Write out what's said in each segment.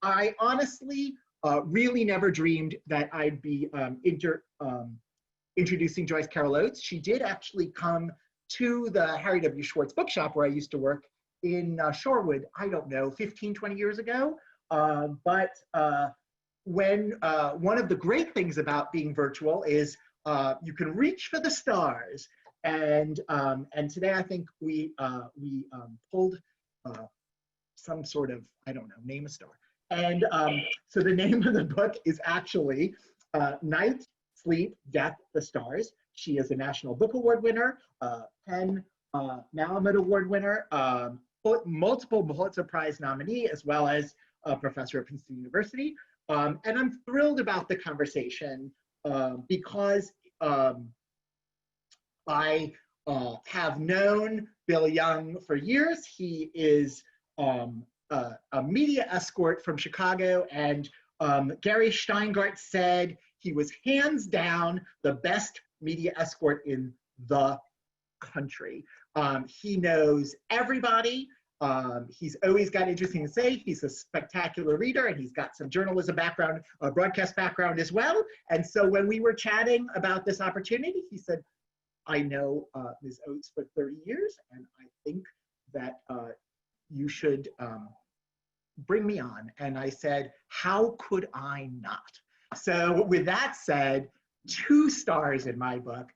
I honestly really never dreamed that I'd be introducing Joyce Carol Oates. She did actually come to the Harry W. Schwartz bookshop where I used to work in Shorewood, I don't know, 15, 20 years ago. But when one of the great things about being virtual is you can reach for the stars. And today I think we pulled some sort of, I don't know, name a star. And so the name of the book is actually Night, Sleep, Death, the Stars. She is a National Book Award winner, PEN Malamud Award winner, multiple Pulitzer Prize nominee, as well as a professor at Princeton University. And I'm thrilled about the conversation because I have known Bill Young for years. He is a media escort from Chicago, and Gary Steingart said he was hands down the best media escort in the country. He knows everybody. He's always got interesting to say. He's a spectacular reader, and he's got some journalism background, broadcast background as well. And so when we were chatting about this opportunity, he said, I know Ms. Oates for 30 years, and I think that you should bring me on. And I said, how could I not? So with that said, 2 stars in my book,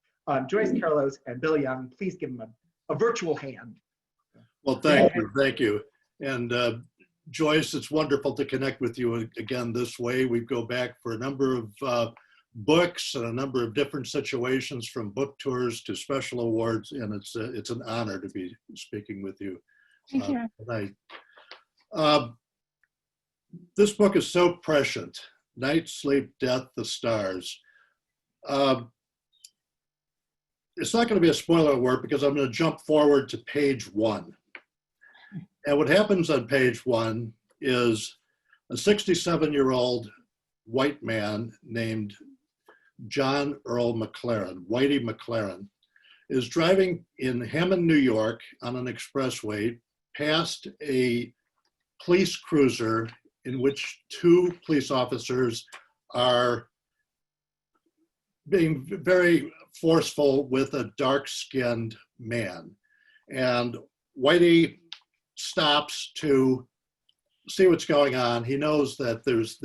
Joyce Carol Oates and Bill Young. Please give them a virtual hand. Well, thank you. And Joyce, it's wonderful to connect with you again this way. We go back for a number of books and a number of different situations, from book tours to special awards, and it's an honor to be speaking with you tonight. This book is so prescient. Night, Sleep, Death, the Stars. It's not going to be a spoiler alert because I'm going to jump forward to page 1. And what happens on page 1 is a 67-year-old white man named John Earl Mclaren, Whitey Mclaren, is driving in Hammond, New York on an expressway past a police cruiser in which 2 police officers are being very forceful with a dark-skinned man. And Whitey stops to see what's going on. He knows that there's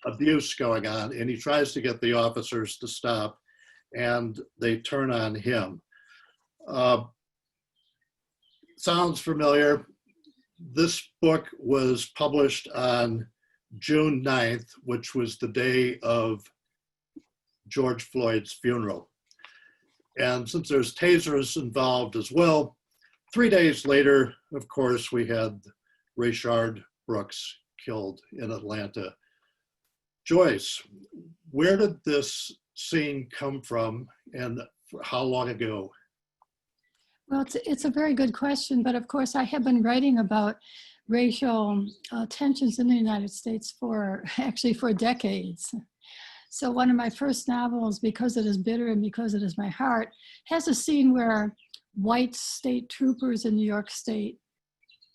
abuse going on, and he tries to get the officers to stop, and they turn on him. Sounds familiar? This book was published on June 9th, which was the day of George Floyd's funeral. And since there's tasers involved as well, 3 days later, of course, we had Rayshard Brooks killed in Atlanta. Joyce, where did this scene come from, and how long ago? Well, it's a very good question, but of course I have been writing about racial tensions in the United States for decades. So one of my first novels, Because It Is Bitter and Because It Is My Heart, has a scene where white state troopers in New York State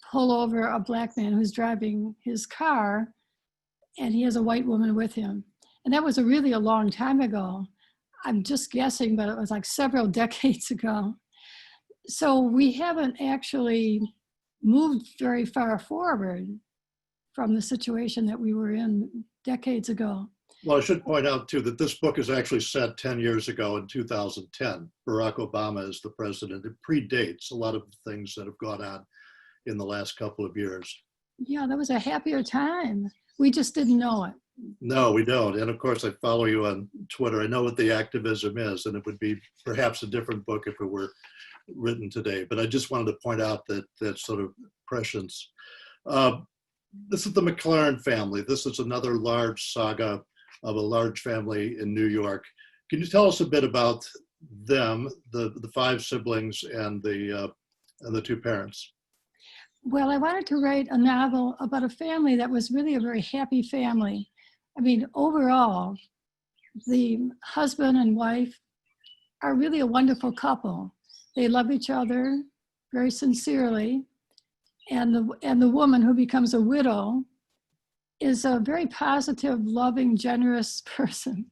pull over a black man who's driving his car, and he has a white woman with him. And that was really a long time ago. I'm just guessing, but it was like several decades ago. So we haven't actually moved very far forward from the situation that we were in decades ago. Well, I should point out too that this book is actually set 10 years ago in 2010. Barack Obama is the president. It predates a lot of the things that have gone on in the last couple of years. Yeah, that was a happier time. We just didn't know it. No, we don't. And of course, I follow you on Twitter. I know what the activism is, and it would be perhaps a different book if it were written today. But I just wanted to point out that sort of prescience. This is the Mclaren family. This is another large saga of a large family in New York. Can you tell us a bit about them, the 5 siblings and the 2 parents? Well, I wanted to write a novel about a family that was really a very happy family. I mean, overall, the husband and wife are really a wonderful couple. They love each other very sincerely. and the woman who becomes a widow is a very positive, loving, generous person.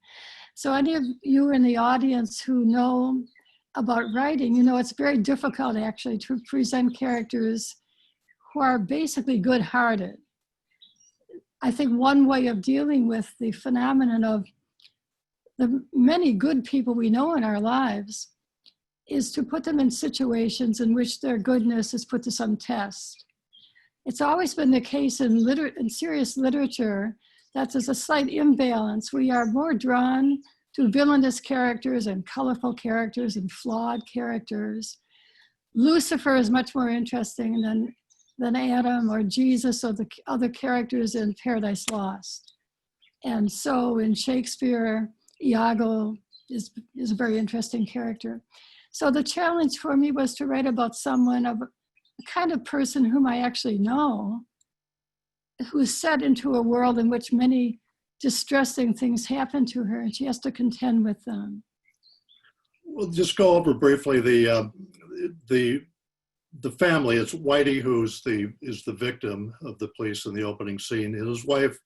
So any of you in the audience who know about writing, you know it's very difficult actually to present characters who are basically good-hearted. I think one way of dealing with the phenomenon of the many good people we know in our lives is to put them in situations in which their goodness is put to some test. It's always been the case in serious literature that there's a slight imbalance. We are more drawn to villainous characters and colorful characters and flawed characters. Lucifer is much more interesting than Adam or Jesus or the other characters in Paradise Lost. And so in Shakespeare, Iago is a very interesting character. So the challenge for me was to write about someone of a kind of person whom I actually know, who is set into a world in which many distressing things happen to her, and she has to contend with them. We'll just go over briefly the family. It's Whitey who's is the victim of the police in the opening scene, and his wife,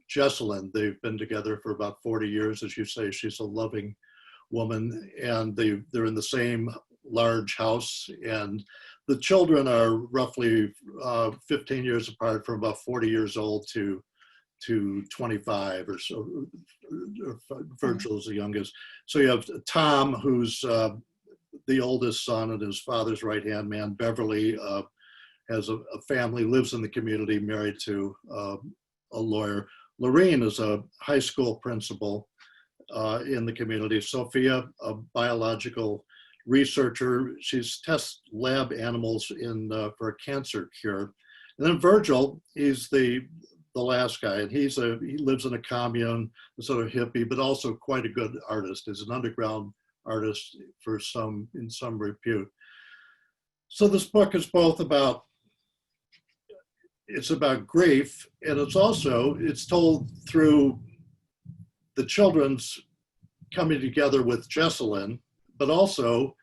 Jessalyn. They've been together for about 40 years, as you say. She's a loving woman, and they're in the same large house, and the children are roughly 15 years apart, from about 40 years old to 25 or so. Virgil's the youngest. So you have Tom, who's the oldest son and his father's right-hand man. Beverly has a family, lives in the community, married to a lawyer. Lorene is a high school principal in the community. Sophia, a biological researcher. She's tests lab animals for a cancer cure. And then Virgil, he's the last guy, and he lives in a commune, a sort of hippie, but also quite a good artist. He's an underground artist in some repute. So this book is both about grief, and it's told through the children's coming together with Jessalyn, but also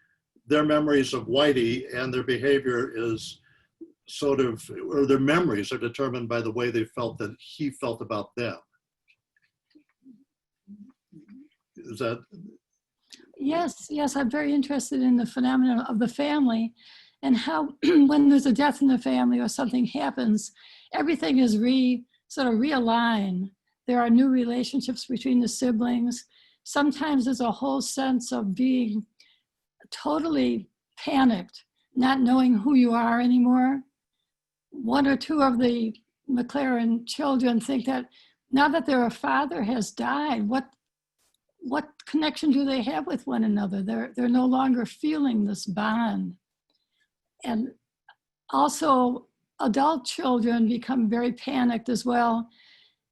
their memories of Whitey, and their behavior is or their memories are determined by the way that he felt about them. Is that? Yes, I'm very interested in the phenomenon of the family and how when there's a death in the family or something happens, everything is sort of realigned. There are new relationships between the siblings. Sometimes there's a whole sense of being totally panicked, not knowing who you are anymore. One or two of the Mclaren children think that now that their father has died, what connection do they have with one another? They're no longer feeling this bond. And also adult children become very panicked as well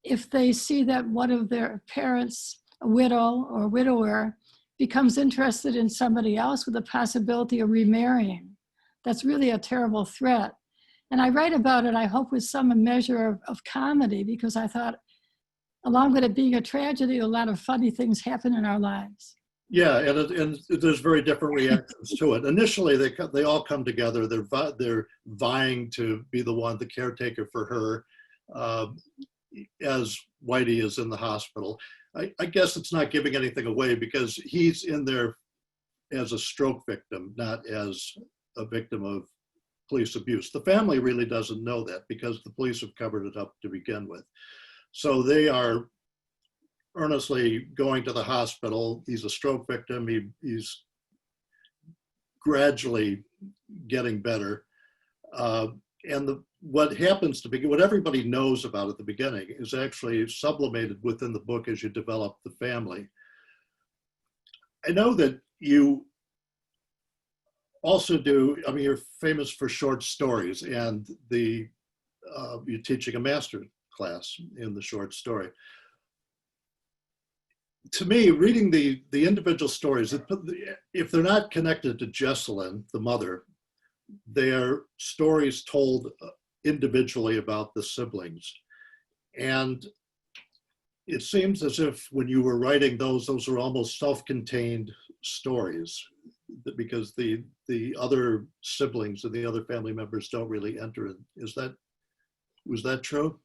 if they see that one of their parents, a widow or widower, becomes interested in somebody else with the possibility of remarrying. That's really a terrible threat. And I write about it, I hope, with some measure of comedy, because I thought, along with it being a tragedy, a lot of funny things happen in our lives. Yeah, and there's very different reactions to it. Initially, they all come together. They're vying to be the caretaker for her, as Whitey is in the hospital. I guess it's not giving anything away, because he's in there as a stroke victim, not as a victim of police abuse. The family really doesn't know that, because the police have covered it up to begin with. So they are earnestly going to the hospital. He's a stroke victim. He's gradually getting better. What happens what everybody knows about at the beginning is actually sublimated within the book as you develop the family. I know that you also you're famous for short stories, and you're teaching a master class in the short story. To me, reading the individual stories, if they're not connected to Jessalyn, the mother, they are stories told individually about the siblings. And it seems as if when you were writing those were almost self-contained stories. because the other siblings and the other family members don't really enter it. Was that true?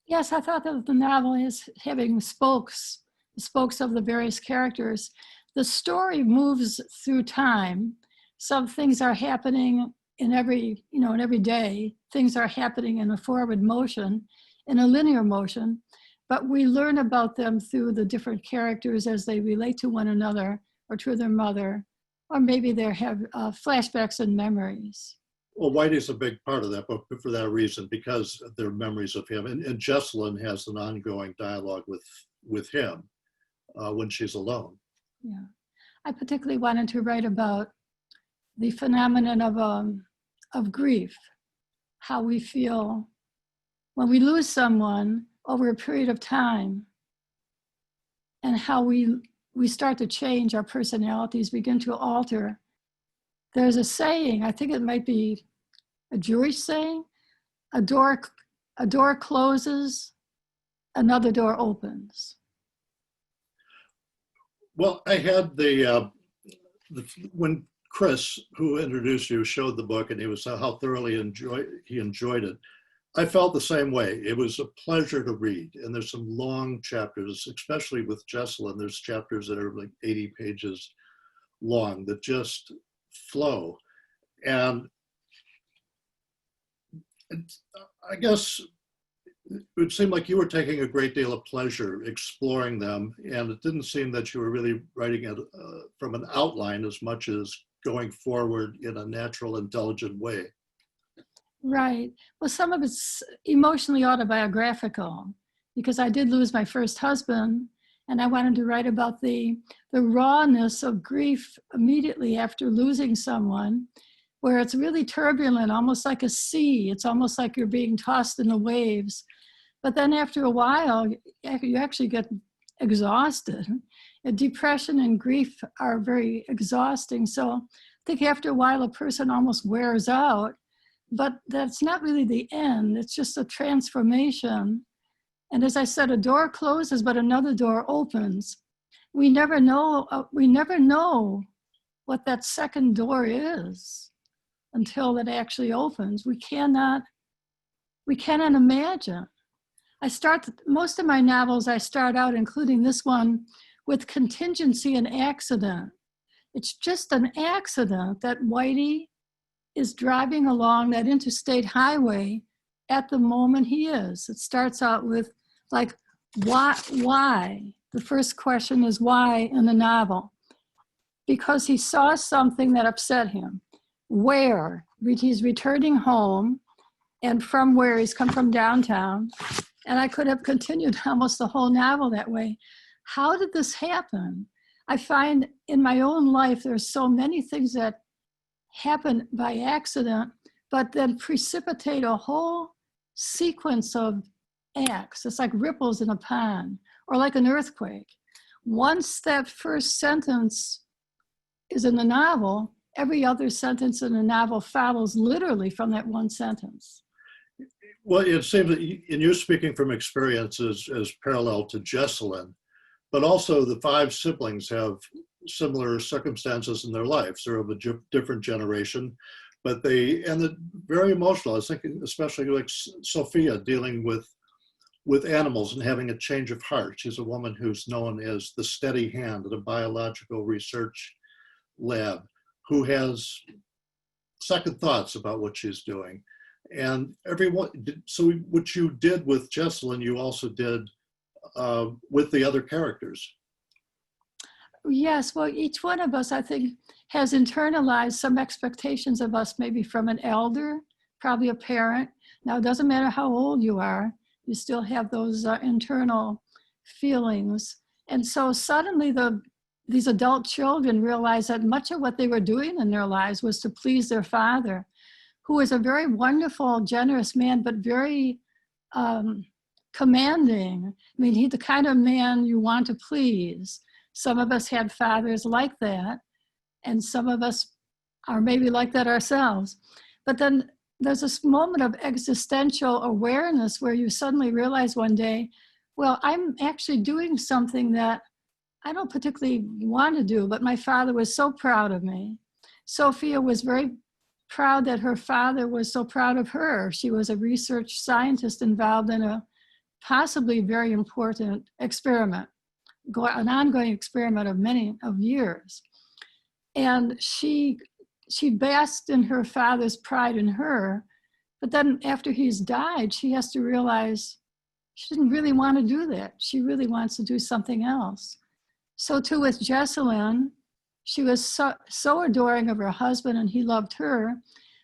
Yes, I thought that the novel is having spokes, the spokes of the various characters. The story moves through time. Some things are happening in every day. Things are happening in a forward motion, in a linear motion, but we learn about them through the different characters as they relate to one another or to their mother, or maybe they have flashbacks and memories. Well, Whitey's a big part of that book for that reason, because they're memories of him. And Jessalyn has an ongoing dialogue with him when she's alone. Yeah, I particularly wanted to write about the phenomenon of grief, how we feel when we lose someone over a period of time, and how we start to change, our personalities begin to alter. There's a saying, I think it might be a Jewish saying, a door closes, another door opens. Well, I had when Chris, who introduced you, showed the book, and he was how thoroughly he enjoyed it. I felt the same way. It was a pleasure to read, and there's some long chapters, especially with Jessalyn. There's chapters that are like 80 pages long that just flow. And I guess it would seem like you were taking a great deal of pleasure exploring them, and it didn't seem that you were really writing it from an outline as much as going forward in a natural, intelligent way. Right. Well, some of it's emotionally autobiographical, because I did lose my first husband, and I wanted to write about the rawness of grief immediately after losing someone, where it's really turbulent, almost like a sea. It's almost like you're being tossed in the waves. But then after a while, you actually get exhausted. And depression and grief are very exhausting. So I think after a while, a person almost wears out. But that's not really the end. It's just a transformation. And as I said, a door closes, but another door opens. We never know what that second door is until it actually opens. We cannot imagine. Most of my novels, I start out, including this one, with contingency and accident. It's just an accident that Whitey is driving along that interstate highway at the moment he is. It starts out with like, why? The first question is why in the novel? Because he saw something that upset him. Where? He's returning home, and from where he's come from downtown. And I could have continued almost the whole novel that way. How did this happen? I find in my own life, there's so many things that happen by accident, but then precipitate a whole sequence of acts. It's like ripples in a pond, or like an earthquake. Once that first sentence is in the novel, every other sentence in the novel follows literally from that one sentence. Well, it seems that in you speaking from experience as parallel to Jessalyn, but also the 5 siblings have similar circumstances in their lives. They're of a different generation, but they're very emotional. I was thinking especially like Sophia dealing with animals and having a change of heart. She's a woman who's known as the steady hand at a biological research lab, who has second thoughts about what she's doing. And so what you did with Jessalyn, you also did with the other characters. Yes, well, each one of us, I think, has internalized some expectations of us, maybe from an elder, probably a parent. Now, it doesn't matter how old you are, you still have those internal feelings. And so suddenly these adult children realize that much of what they were doing in their lives was to please their father, who was a very wonderful, generous man, but very commanding. I mean, he's the kind of man you want to please. Some of us had fathers like that, and some of us are maybe like that ourselves. But then there's this moment of existential awareness where you suddenly realize one day, well, I'm actually doing something that I don't particularly want to do, but my father was so proud of me. Sophia was very proud that her father was so proud of her. She was a research scientist involved in a possibly very important experiment, an ongoing experiment of many years. And she basked in her father's pride in her, but then after he's died, she has to realize she didn't really want to do that. She really wants to do something else. So too with Jessalyn, she was so adoring of her husband and he loved her,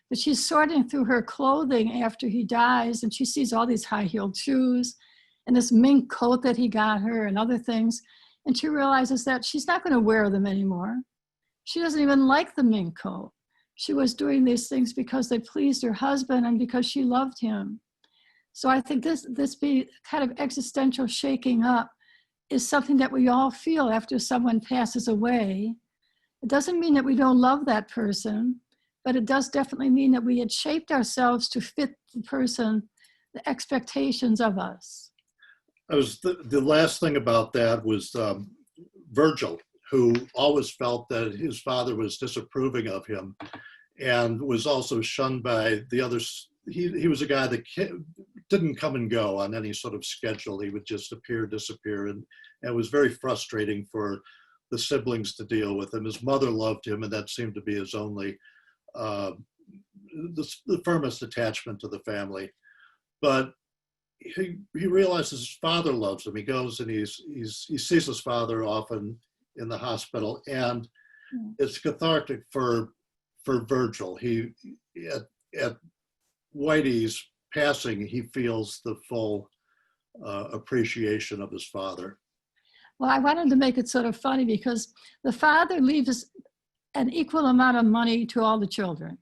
but she's sorting through her clothing after he dies and she sees all these high-heeled shoes and this mink coat that he got her and other things. And she realizes that she's not going to wear them anymore. She doesn't even like the mink coat. She was doing these things because they pleased her husband and because she loved him. So I think this kind of existential shaking up is something that we all feel after someone passes away. It doesn't mean that we don't love that person, but it does definitely mean that we had shaped ourselves to fit the person, the expectations of us. The last thing about that was Virgil, who always felt that his father was disapproving of him and was also shunned by the others. He was a guy that didn't come and go on any sort of schedule. He would just appear, disappear, and it was very frustrating for the siblings to deal with him. His mother loved him, and that seemed to be his only, the firmest attachment to the family. But he realizes his father loves him. He goes and he sees his father often in the hospital, and it's cathartic for Virgil. At Whitey's passing, he feels the full appreciation of his father. Well, I wanted to make it sort of funny because the father leaves an equal amount of money to all the children,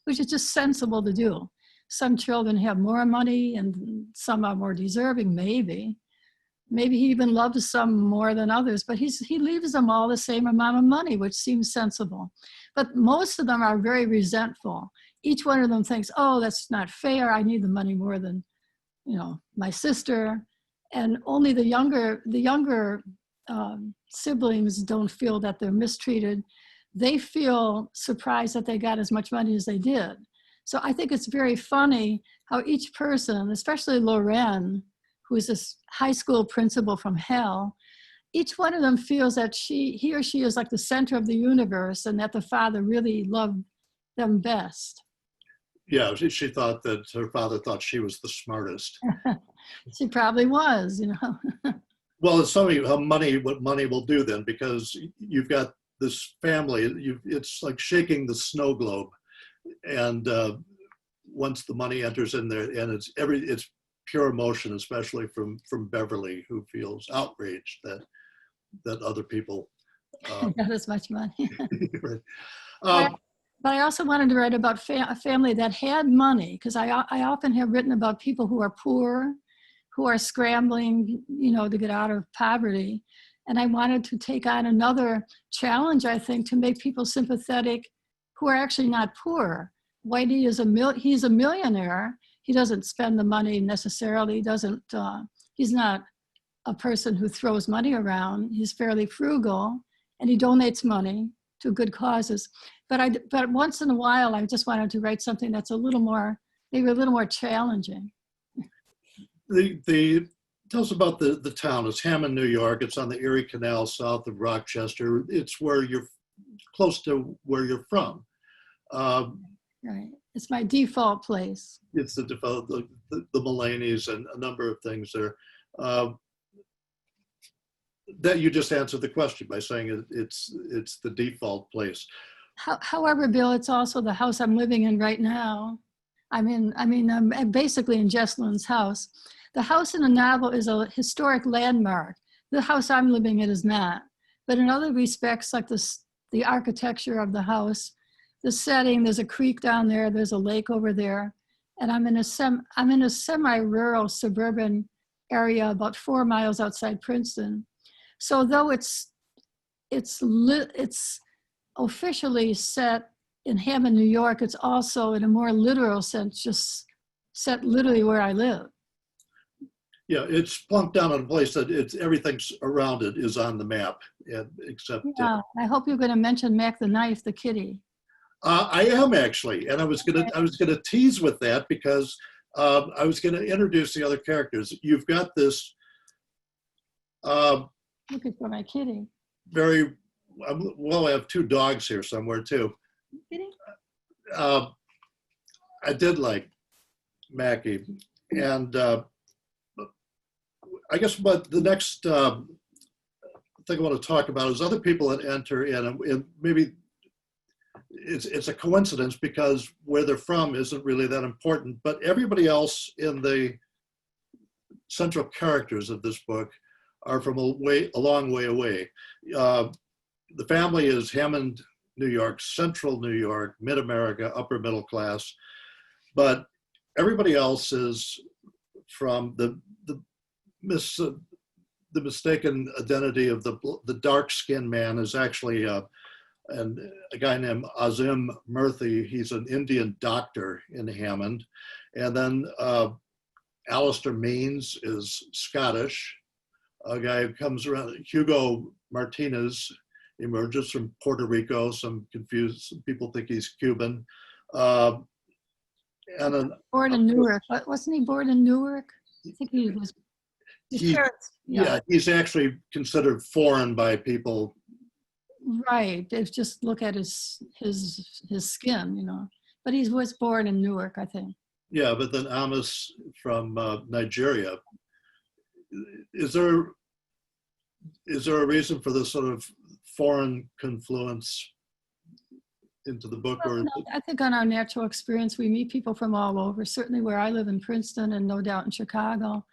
which is just sensible to do. Some children have more money and some are more deserving, maybe. Maybe he even loves some more than others, but he leaves them all the same amount of money, which seems sensible. But most of them are very resentful. Each one of them thinks, oh, that's not fair. I need the money more than, my sister. And only the younger siblings don't feel that they're mistreated. They feel surprised that they got as much money as they did. So I think it's very funny how each person, especially Loren, who is this high school principal from hell, each one of them feels that he or she is like the center of the universe and that the father really loved them best. Yeah, she thought that her father thought she was the smartest. She probably was, Well, it's something what money will do then, because you've got this family, it's like shaking the snow globe. And once the money enters in there, and it's pure emotion, especially from Beverly, who feels outraged that other people got as much money. Right. But I also wanted to write about a family that had money, because I often have written about people who are poor, who are scrambling, to get out of poverty. And I wanted to take on another challenge, I think, to make people sympathetic who are actually not poor. Whitey he's a millionaire. He doesn't spend the money necessarily. He's not a person who throws money around. He's fairly frugal, and he donates money to good causes. But once in a while, I just wanted to write something that's maybe a little more challenging. Tell us about the town. It's Hammond, New York. It's on the Erie Canal south of Rochester. It's where you're close to where you're from. Right. It's my default place. It's the default, the Mulaney's and a number of things there. That you just answered the question by saying it's the default place. However, Bill, it's also the house I'm living in right now. I'm basically in Jessalyn's house. The house in the novel is a historic landmark. The house I'm living in is not. But in other respects, like the architecture of the house, the setting, there's a creek down there, there's a lake over there, and I'm in a semi-rural suburban area about 4 miles outside Princeton. So though it's officially set in Hammond, New York, it's also in a more literal sense just set literally where I live. Yeah, it's plunked down in a place that everything around it is on the map, except. Yeah, I hope you're going to mention Mac the Knife, the kitty. I am actually, and I was gonna tease with that because I was gonna introduce the other characters. You've got this Looking for my kitty. very well. I have two dogs here somewhere too. Kitty? I did like Mackie, and I guess what the next thing I want to talk about is other people that enter in, and maybe it's a coincidence because where they're from isn't really that important, but everybody else in the central characters of this book are from a long way away. The family is Hammond, New York, Central New York, Mid-America, upper middle class, but everybody else is from the mistaken identity of the dark-skinned man is actually a guy named Azim Murthy. He's an Indian doctor in Hammond. And then Alistair Means is Scottish. A guy who comes around, Hugo Martinez, emerges from Puerto Rico. Some confused people think he's Cuban. And then, Born in Newark. Wasn't he born in Newark? I think he was. His parents, yeah, he's actually considered foreign by people. Right. They just look at his skin, you know. But he was born in Newark, I think. Yeah, but then Amos from Nigeria. Is there a reason for this sort of foreign confluence into the book? Well, Or no, I think on our natural experience, we meet people from all over. Certainly where I live in Princeton and no doubt in Chicago,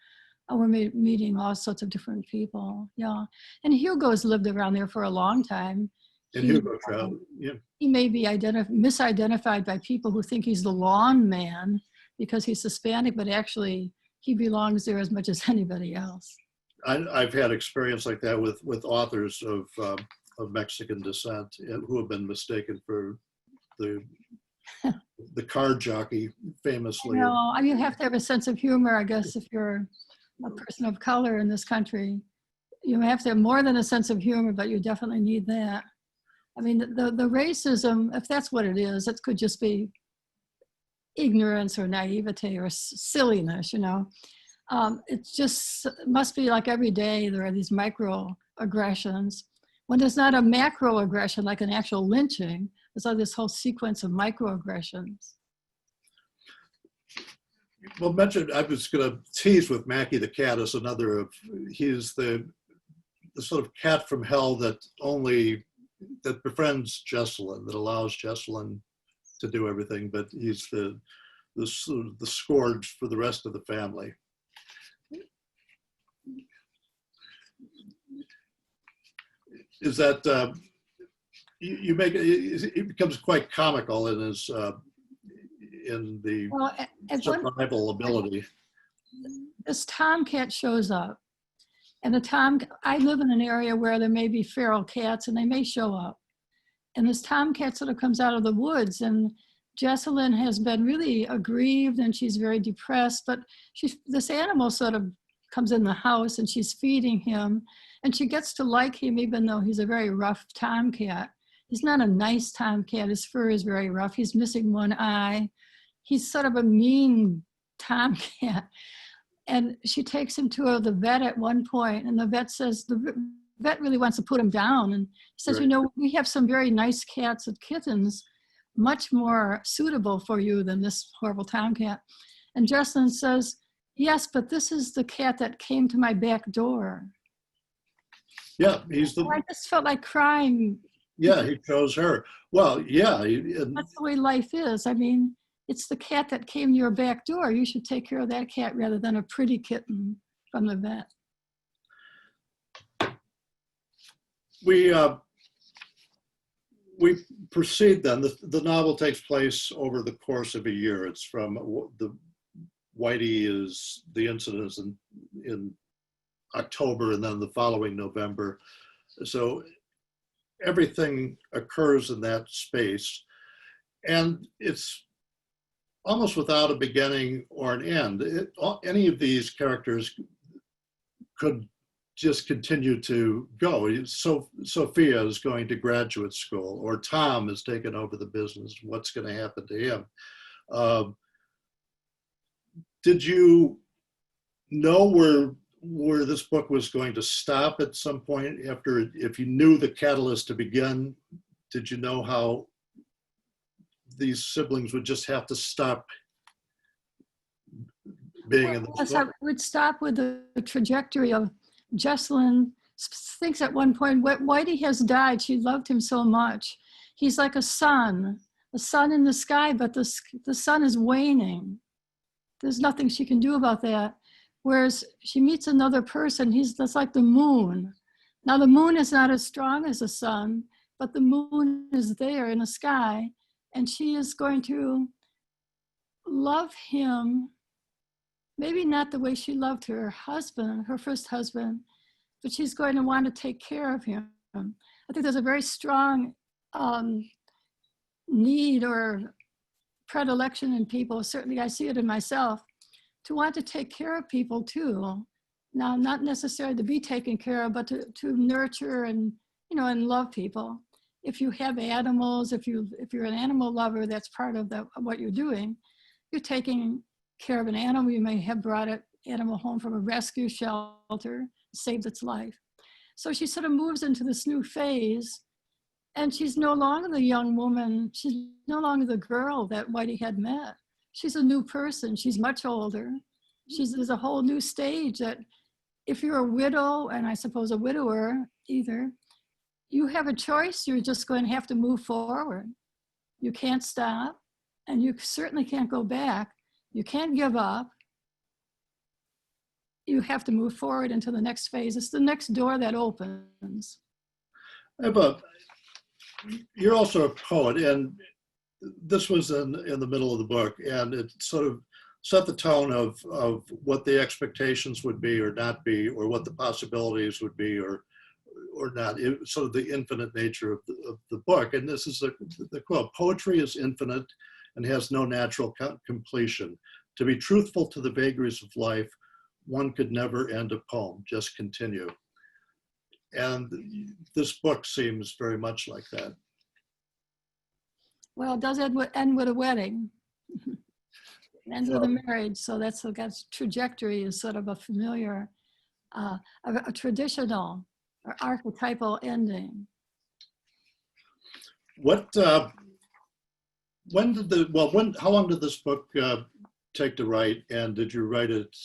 we're meeting all sorts of different people. Yeah. And Hugo's lived around there for a long time. in Hugo Trout, yeah. He may be misidentified by people who think he's the lawn man because he's Hispanic, but actually he belongs there as much as anybody else. I've had experience like that with authors of Mexican descent who have been mistaken for the car jockey, famously. No, you have to have a sense of humor, I guess, if you're a person of color in this country. You have to have more than a sense of humor, but you definitely need that. I mean, the racism, if that's what it is, it could just be ignorance or naivete or silliness, you know. It just must be like every day there are these microaggressions. When there's not a macroaggression, like an actual lynching, there's all this whole sequence of microaggressions. Well, I was going to tease with Mackie the cat as another of, he's the sort of cat from hell that befriends Jessalyn, that allows Jessalyn to do everything, but he's the scourge for the rest of the family. Is that, you make it becomes quite comical in his, in the survival ability. This tomcat shows up, and I live in an area where there may be feral cats and they may show up. And this tomcat sort of comes out of the woods, and Jessalyn has been really aggrieved and she's very depressed, but this animal sort of comes in the house and she's feeding him, and she gets to like him even though he's a very rough tomcat. He's not a nice tomcat. His fur is very rough. He's missing one eye. He's sort of a mean tomcat. And she takes him to the vet at one point, and the vet says, the vet really wants to put him down. And he says, right. You know, we have some very nice cats and kittens, much more suitable for you than this horrible tomcat. And Jessalyn says, yes, but this is the cat that came to my back door. Yeah, I just felt like crying. Yeah, he chose her. Well, yeah. That's the way life is. I mean, it's the cat that came to your back door. You should take care of that cat rather than a pretty kitten from the vet. We proceed then. The novel takes place over the course of a year. It's from the incident is in October, and then the following November. So everything occurs in that space, and it's almost without a beginning or an end. Any of these characters could just continue to go. So Sophia is going to graduate school, or Tom has taken over the business. What's going to happen to him? Did you know where this book was going to stop at some point after, if you knew the catalyst to begin, did you know how these siblings would just have to stop being in this Yes, book? I would stop with the trajectory of Jessalyn thinks at one point, Whitey has died. She loved him so much. He's like a sun in the sky, but the sun is waning. There's nothing she can do about that. Whereas she meets another person, that's like the moon. Now the moon is not as strong as the sun, but the moon is there in the sky, and she is going to love him, maybe not the way she loved her husband, her first husband, but she's going to want to take care of him. I think there's a very strong need or predilection in people, certainly I see it in myself, to want to take care of people too. Now, not necessarily to be taken care of, but to nurture and, and love people. If you have animals, if you're an animal lover, that's part of what you're doing. You're taking care of an animal. You may have brought an animal home from a rescue shelter, saved its life. So she sort of moves into this new phase, and she's no longer the young woman. She's no longer the girl that Whitey had met. She's a new person. She's much older. There's a whole new stage that if you're a widow, and I suppose a widower either, you have a choice. You're just going to have to move forward. You can't stop, and you certainly can't go back. You can't give up. You have to move forward into the next phase. It's the next door that opens. You're also a poet, and this was in the middle of the book, and it sort of set the tone of what the expectations would be or not be, or what the possibilities would be or not. Sort of the infinite nature of the book. And this is the quote: "Poetry is infinite and has no natural completion. To be truthful to the vagaries of life, one could never end a poem, just continue." And this book seems very much like that. Well, it does end with a wedding. It ends with a marriage, so that's trajectory is sort of a familiar, a traditional or archetypal ending. How long did this book take to write, and did you write it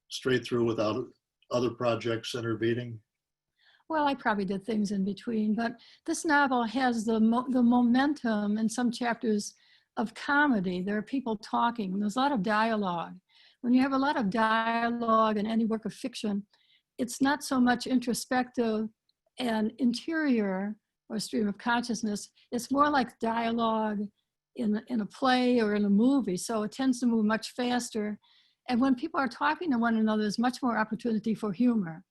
straight through without other projects intervening? Well, I probably did things in between, but this novel has the momentum in some chapters of comedy. There are people talking, and there's a lot of dialogue. When you have a lot of dialogue in any work of fiction, it's not so much introspective and interior or stream of consciousness. It's more like dialogue in a play or in a movie, so it tends to move much faster. And when people are talking to one another, there's much more opportunity for humor.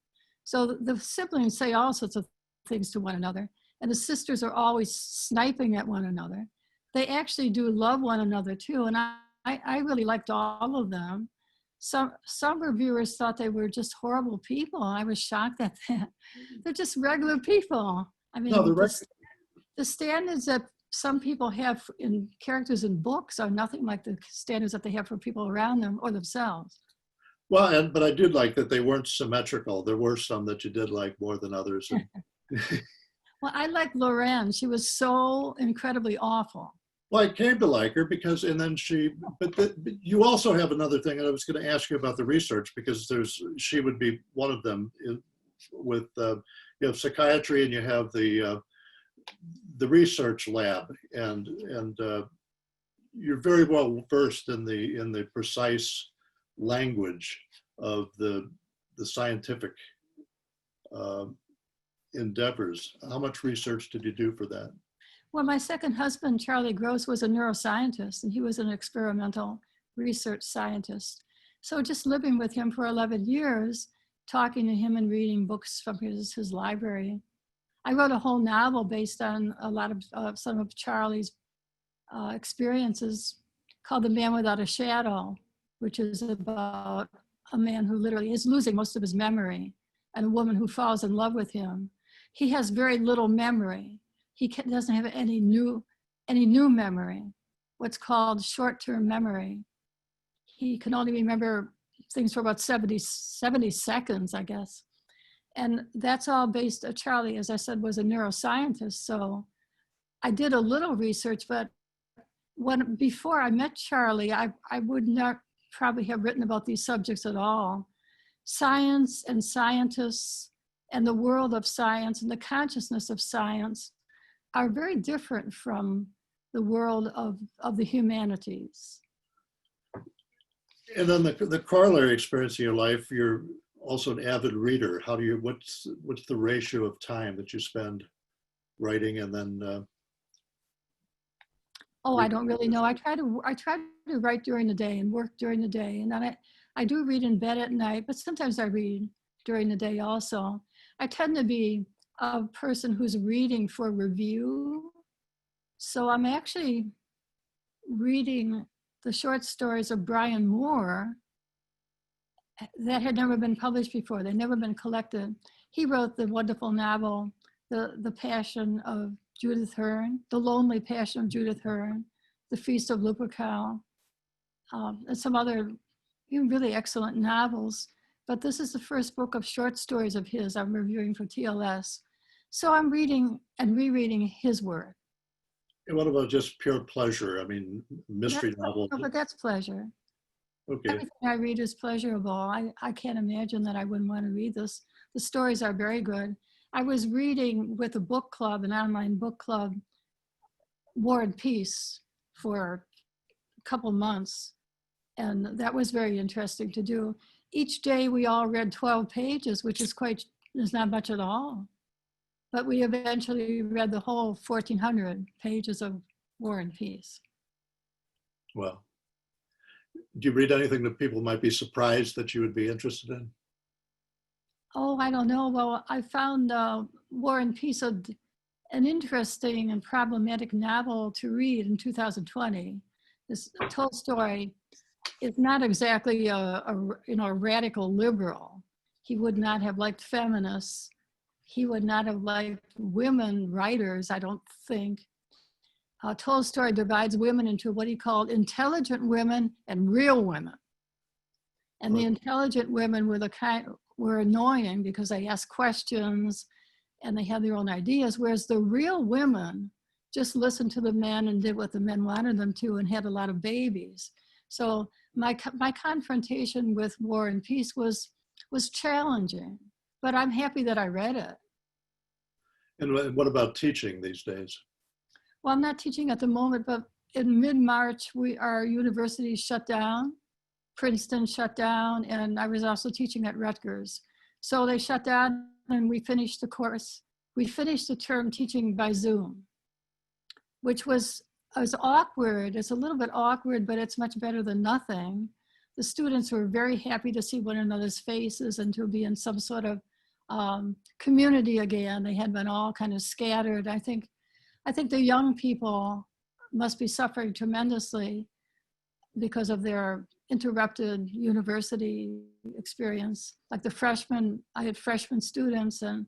So the siblings say all sorts of things to one another, and the sisters are always sniping at one another. They actually do love one another too, and I really liked all of them. Some reviewers thought they were just horrible people. I was shocked at that. They're just regular people. I mean, the standards that some people have in characters in books are nothing like the standards that they have for people around them or themselves. Well, but I did like that they weren't symmetrical. There were some that you did like more than others. Well, I liked Lorraine. She was so incredibly awful. Well, I came to like her because, but you also have another thing, and I was going to ask you about the research, because she would be one of them with, you have psychiatry and you have the research lab, and you're very well versed in the precise language of the scientific endeavors. How much research did you do for that? Well, my second husband, Charlie Gross, was a neuroscientist, and he was an experimental research scientist. So just living with him for 11 years, talking to him and reading books from his library. I wrote a whole novel based on a lot of some of Charlie's experiences, called The Man Without a Shadow, which is about a man who literally is losing most of his memory and a woman who falls in love with him. He has very little memory. He doesn't have any new memory, what's called short-term memory. He can only remember things for about 70 seconds, I guess. And that's all based, Charlie, as I said, was a neuroscientist. So I did a little research, but before I met Charlie, I would not probably have written about these subjects at all. Science and scientists and the world of science and the consciousness of science are very different from the world of the humanities. And then the corollary experience in your life, you're also an avid reader. What's the ratio of time that you spend writing and then? I don't really know. I try to write during the day and work during the day, and then I do read in bed at night, but sometimes I read during the day also. I tend to be a person who's reading for review. So I'm actually reading the short stories of Brian Moore that had never been published before. They'd never been collected. He wrote the wonderful novel, The Passion of Judith Hearn, The Lonely Passion of Judith Hearn, The Feast of Lupercal, and some other really excellent novels. But this is the first book of short stories of his I'm reviewing for TLS. So I'm reading and rereading his work. And what about just pure pleasure? I mean, mystery novel. No, but that's pleasure. Okay. Everything I read is pleasurable. I can't imagine that I wouldn't want to read this. The stories are very good. I was reading with a book club, an online book club, War and Peace for a couple months. And that was very interesting to do. Each day we all read 12 pages, which is not much at all. But we eventually read the whole 1,400 pages of War and Peace. Well, do you read anything that people might be surprised that you would be interested in? Oh, I don't know. Well, I found War and Peace an interesting and problematic novel to read in 2020. This Tolstoy is not exactly a radical liberal. He would not have liked feminists. He would not have liked women writers, I don't think. Tolstoy divides women into what he called intelligent women and real women. And the intelligent women were annoying because they asked questions and they had their own ideas, whereas the real women just listened to the men and did what the men wanted them to and had a lot of babies. So my confrontation with War and Peace was challenging, but I'm happy that I read it. And what about teaching these days? Well, I'm not teaching at the moment, but in mid-March, our university shut down. Princeton shut down, and I was also teaching at Rutgers. So they shut down and we finished the course. We finished the term teaching by Zoom, which was awkward. It's a little bit awkward, but it's much better than nothing. The students were very happy to see one another's faces and to be in some sort of community again. They had been all kind of scattered. I think the young people must be suffering tremendously because of their interrupted university experience. Like I had freshman students, and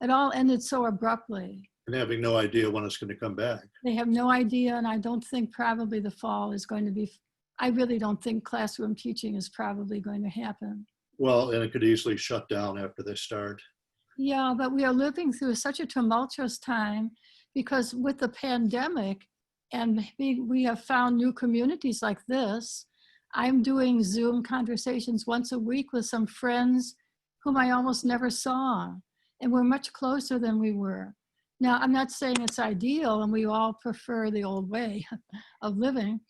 it all ended so abruptly. And having no idea when it's going to come back. They have no idea, and I don't think probably the fall is going to be, I really don't think classroom teaching is probably going to happen. Well, and it could easily shut down after they start. Yeah, but we are living through such a tumultuous time because with the pandemic, and we have found new communities like this. I'm doing Zoom conversations once a week with some friends whom I almost never saw, and we're much closer than we were. Now, I'm not saying it's ideal, and we all prefer the old way of living,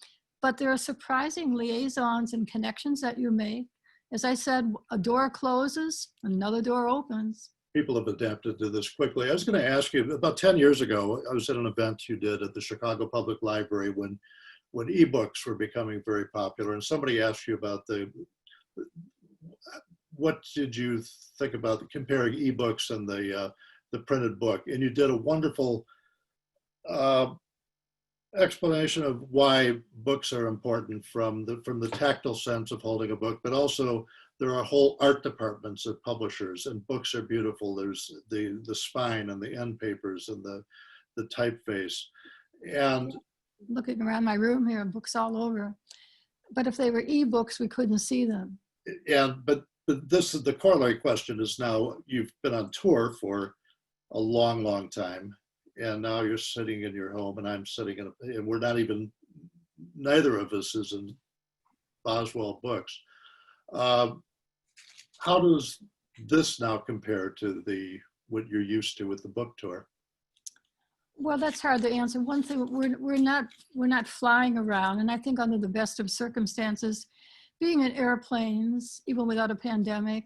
but there are surprising liaisons and connections that you make. As I said, a door closes, another door opens. People have adapted to this quickly. I was going to ask you, about 10 years ago, I was at an event you did at the Chicago Public Library when ebooks were becoming very popular, and somebody asked you about what did you think about comparing ebooks and the printed book? And you did a wonderful explanation of why books are important from the tactile sense of holding a book, but also there are whole art departments at publishers, and books are beautiful. There's the spine and the end papers and the typeface. And looking around my room here, books all over. But if they were e-books, we couldn't see them. but this is the corollary question is now you've been on tour for a long time, and now you're sitting in your home and I'm sitting and we're not even, neither of us is in Boswell books. How does this now compare to what you're used to with the book tour? Well, that's hard to answer. One thing, we're not flying around, and I think under the best of circumstances, being in airplanes, even without a pandemic,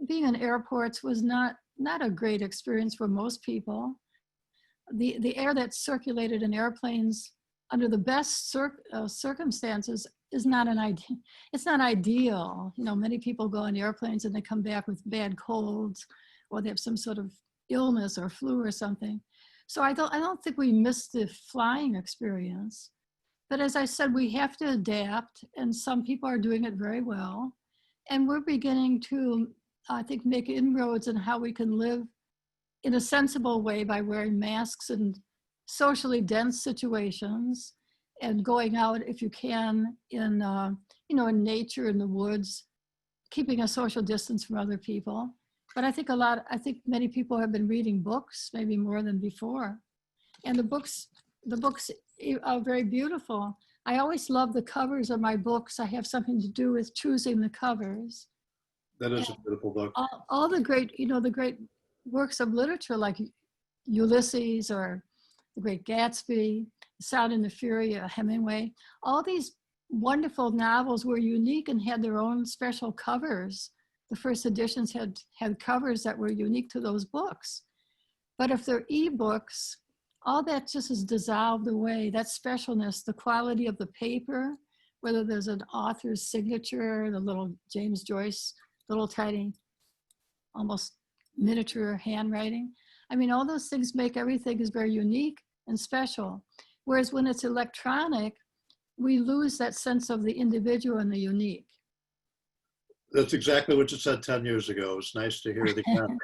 being in airports was not a great experience for most people. The air that circulated in airplanes under the best circumstances is not an idea. It's not ideal. You know, many people go on airplanes and they come back with bad colds, or they have some sort of illness or flu or something. So I don't think we missed the flying experience. But as I said, we have to adapt, and some people are doing it very well. And we're beginning to, I think, make inroads in how we can live in a sensible way by wearing masks in socially dense situations and going out, if you can, in in nature, in the woods, keeping a social distance from other people. But I think many people have been reading books, maybe more than before. And the books are very beautiful. I always love the covers of my books. I have something to do with choosing the covers. That is a beautiful book. All the great, the great works of literature like Ulysses or The Great Gatsby, Sound and the Fury, Hemingway, all these wonderful novels were unique and had their own special covers. The first editions had covers that were unique to those books. But if they're e-books, all that just is dissolved away, that specialness, the quality of the paper, whether there's an author's signature, the little James Joyce, little tiny, almost miniature handwriting. I mean, all those things make everything is very unique and special. Whereas when it's electronic, we lose that sense of the individual and the unique. That's exactly what you said 10 years ago. It's nice to hear it again.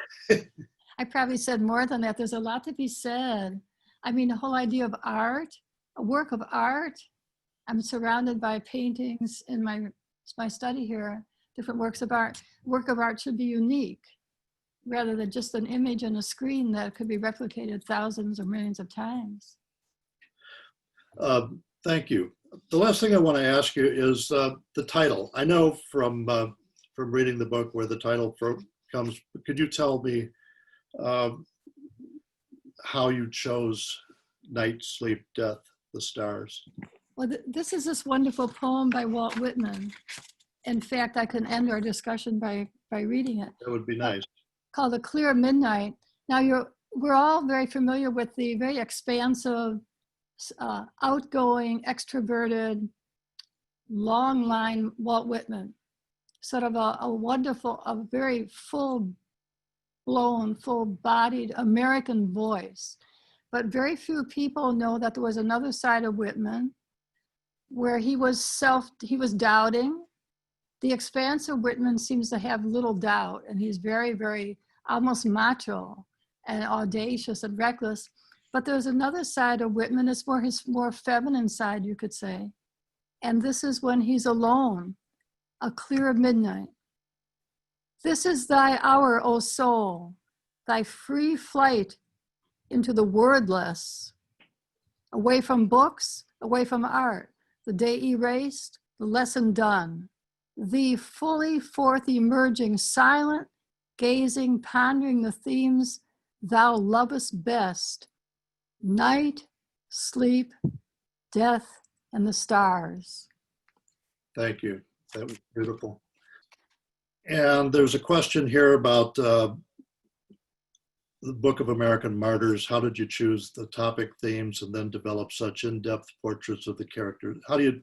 I probably said more than that. There's a lot to be said. I mean, the whole idea of art, a work of art. I'm surrounded by paintings in my study here, different works of art. Work of art should be unique, rather than just an image on a screen that could be replicated thousands or millions of times. Thank you. The last thing I want to ask you is the title. I know from reading the book where the title comes. Could you tell me how you chose Night, Sleep, Death, the Stars? Well, this is this wonderful poem by Walt Whitman. In fact, I can end our discussion by reading it. That would be nice. Called A Clear Midnight. Now, we're all very familiar with the very expansive, outgoing, extroverted, long line Walt Whitman. Sort of a wonderful, a very full-blown, full-bodied American voice. But very few people know that there was another side of Whitman where he was doubting. The expansive Whitman seems to have little doubt, and he's very, very almost macho and audacious and reckless. But there's another side of Whitman. It's his more feminine side, you could say. And this is when he's alone, a clear midnight. This is thy hour, O soul, thy free flight into the wordless, away from books, away from art, the day erased, the lesson done. Thee fully forth emerging, silent, gazing, pondering the themes thou lovest best, night, sleep, death, and the stars. Thank you. That was beautiful. And there's a question here about the Book of American Martyrs. How did you choose the topic themes and then develop such in-depth portraits of the characters? How do you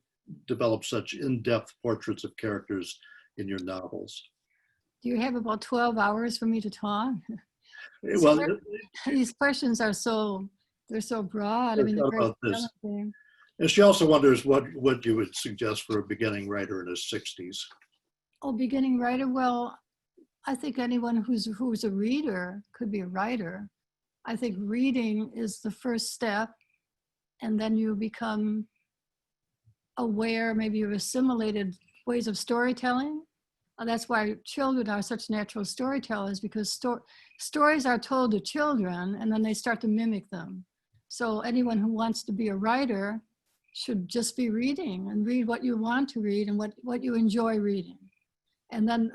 develop such in-depth portraits of characters in your novels? Do you have about 12 hours for me to talk? Well, These questions are so They're so broad. I mean, they're very About this. challenging. And she also wonders what you would suggest for a beginning writer in his 60s. Oh, beginning writer. Well, I think anyone who's a reader could be a writer. I think reading is the first step, and then you become aware, maybe you've assimilated ways of storytelling. That's why children are such natural storytellers, because stories are told to children and then they start to mimic them. So anyone who wants to be a writer should just be reading and read what you want to read and what you enjoy reading. And then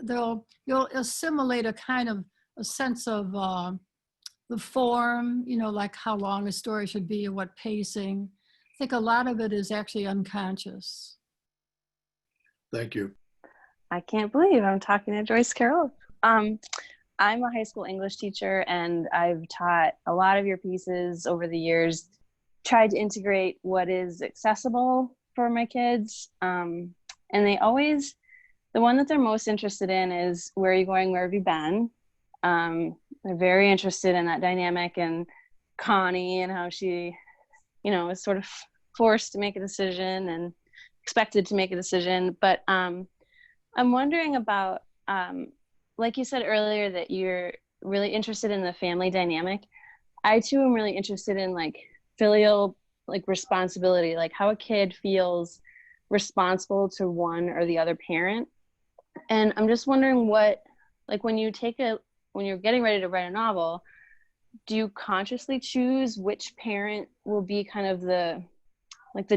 you'll assimilate a kind of a sense of the form, you know, like how long a story should be or what pacing. I think a lot of it is actually unconscious. Thank you. I can't believe I'm talking to Joyce Carol. I'm a high school English teacher, and I've taught a lot of your pieces over the years, tried to integrate what is accessible for my kids. And they always, the one that they're most interested in is where are you going, where have you been? They're very interested in that dynamic and Connie and how she, you know, is sort of forced to make a decision and expected to make a decision. But I'm wondering about, like you said earlier, that you're really interested in the family dynamic. I too am really interested in like filial, like responsibility, like how a kid feels responsible to one or the other parent. And I'm just wondering what, like when you're getting ready to write a novel, do you consciously choose which parent will be kind of the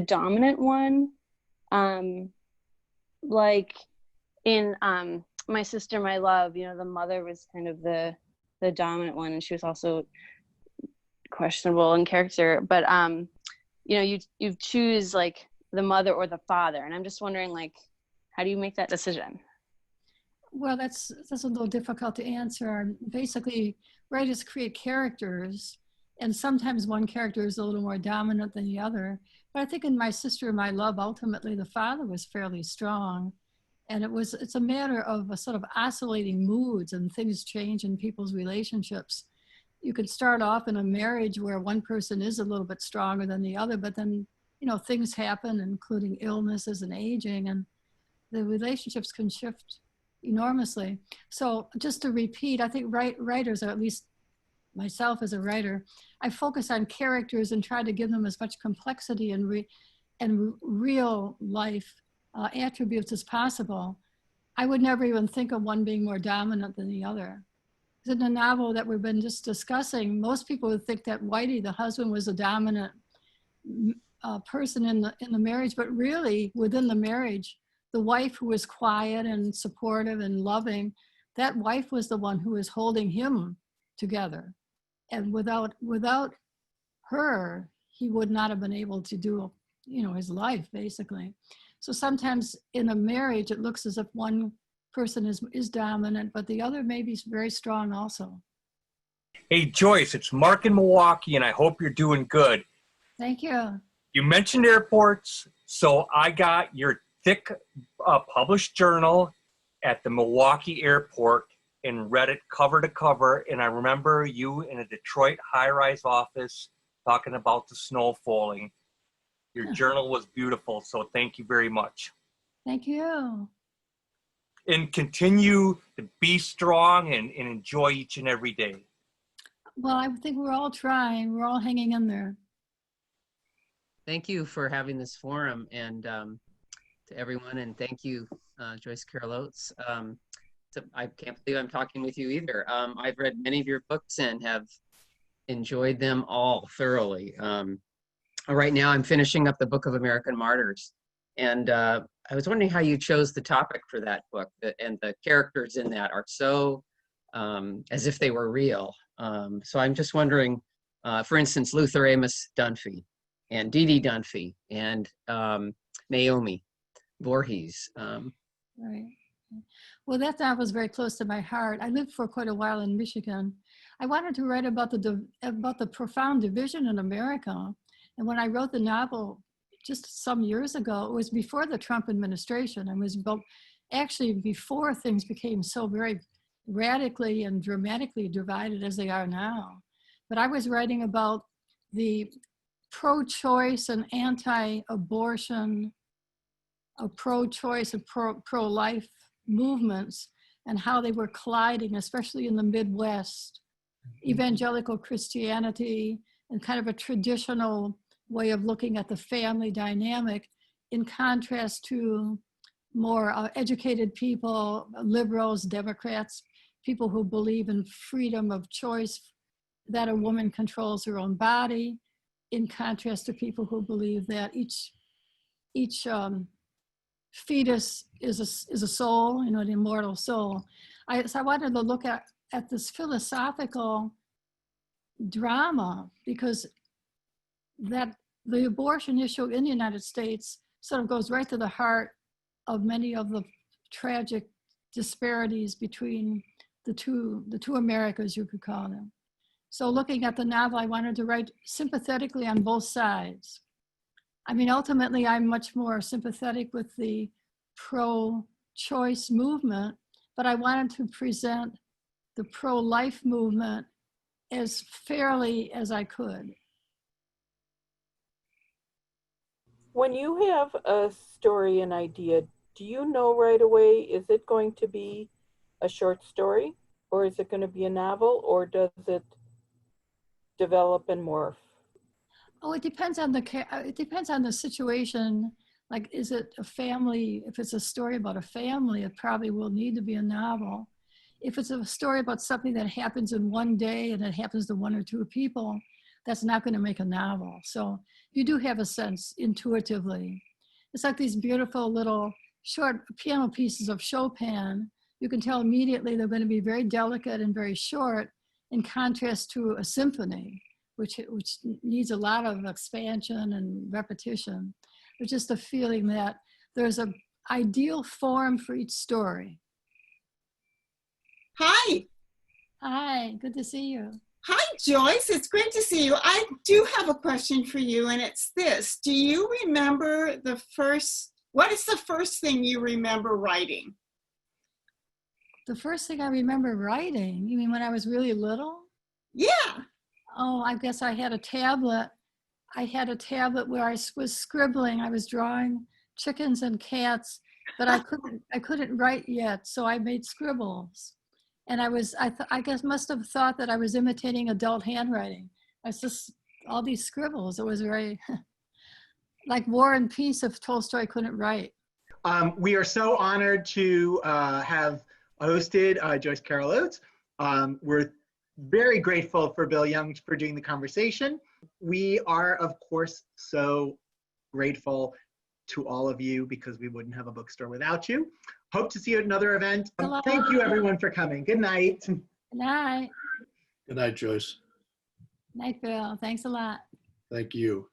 dominant one? Like in My Sister, My Love, you know, the mother was kind of the dominant one, and she was also questionable in character. But you know, you choose like the mother or the father, and I'm just wondering, like, how do you make that decision? Well, that's a little difficult to answer. Basically, writers create characters, and sometimes one character is a little more dominant than the other. But I think in My Sister, My Love, ultimately the father was fairly strong. And it's a matter of a sort of oscillating moods, and things change in people's relationships. You could start off in a marriage where one person is a little bit stronger than the other, but then, you know, things happen, including illnesses and aging, and the relationships can shift enormously. So just to repeat, I think writers, or at least myself as a writer, I focus on characters and try to give them as much complexity and real life attributes as possible. I would never even think of one being more dominant than the other. In the novel that we've been just discussing, most people would think that Whitey, the husband, was a dominant person in the marriage, but really within the marriage, the wife, who was quiet and supportive and loving, that wife was the one who was holding him together. And without her, he would not have been able to do, you know, his life, basically. So sometimes in a marriage, it looks as if one person is dominant, but the other may be very strong also. Hey, Joyce, it's Mark in Milwaukee, and I hope you're doing good. Thank you. You mentioned airports, so I got your thick published journal at the Milwaukee airport and read it cover to cover, and I remember you in a Detroit high-rise office talking about the snow falling. Your journal was beautiful, so thank you very much. Thank you. And continue to be strong and enjoy each and every day. Well, I think we're all trying. We're all hanging in there. Thank you for having this forum, and to everyone, and thank you, Joyce Carol Oates. I can't believe I'm talking with you either. I've read many of your books and have enjoyed them all thoroughly. Right now I'm finishing up the Book of American Martyrs, and I was wondering how you chose the topic for that book, and the characters in that are so as if they were real. So I'm just wondering, for instance, Luther Amos Dunphy and Dee Dee Dunphy and Naomi Voorhees. Right. Well, that novel was very close to my heart. I lived for quite a while in Michigan. I wanted to write about the profound division in America. And when I wrote the novel just some years ago, it was before the Trump administration. It was actually before things became so very radically and dramatically divided as they are now. But I was writing about the pro-choice and anti-abortion, pro-choice and pro-life movements, and how they were colliding, especially in the Midwest. Evangelical Christianity and kind of a traditional way of looking at the family dynamic, in contrast to more educated people, liberals, Democrats, people who believe in freedom of choice, that a woman controls her own body, in contrast to people who believe that each fetus is a soul, an immortal soul. So I wanted to look at this philosophical drama, because that the abortion issue in the United States sort of goes right to the heart of many of the tragic disparities between the two Americas, you could call them. So looking at the novel, I wanted to write sympathetically on both sides. I mean, ultimately, I'm much more sympathetic with the pro-choice movement, but I wanted to present the pro-life movement as fairly as I could. When you have a story, an idea, do you know right away, is it going to be a short story, or is it going to be a novel, or does it develop and morph? Oh, it depends on the situation. Like, is it a family? If it's a story about a family, it probably will need to be a novel. If it's a story about something that happens in one day and it happens to one or two people, that's not going to make a novel. So you do have a sense intuitively. It's like these beautiful little short piano pieces of Chopin. You can tell immediately they're going to be very delicate and very short, in contrast to a symphony, which needs a lot of expansion and repetition. There's just a feeling that there's an ideal form for each story. Hi. Hi, good to see you. Hi, Joyce. It's great to see you. I do have a question for you, and it's this. Do you remember what is the first thing you remember writing? The first thing I remember writing, you mean when I was really little? Yeah. Oh, I guess I had a tablet. I had a tablet where I was scribbling. I was drawing chickens and cats, but I couldn't write yet, so I made scribbles. And I guess must have thought that I was imitating adult handwriting. It's just all these scribbles. It was very like War and Peace if Tolstoy couldn't write. We are so honored to have hosted Joyce Carol Oates. We're very grateful for Bill Young for doing the conversation. We are, of course, so grateful to all of you, because we wouldn't have a bookstore without you. Hope to see you at another event. Thank you, everyone, for coming. Good night. Good night. Good night, Joyce. Night, Bill. Thanks a lot. Thank you.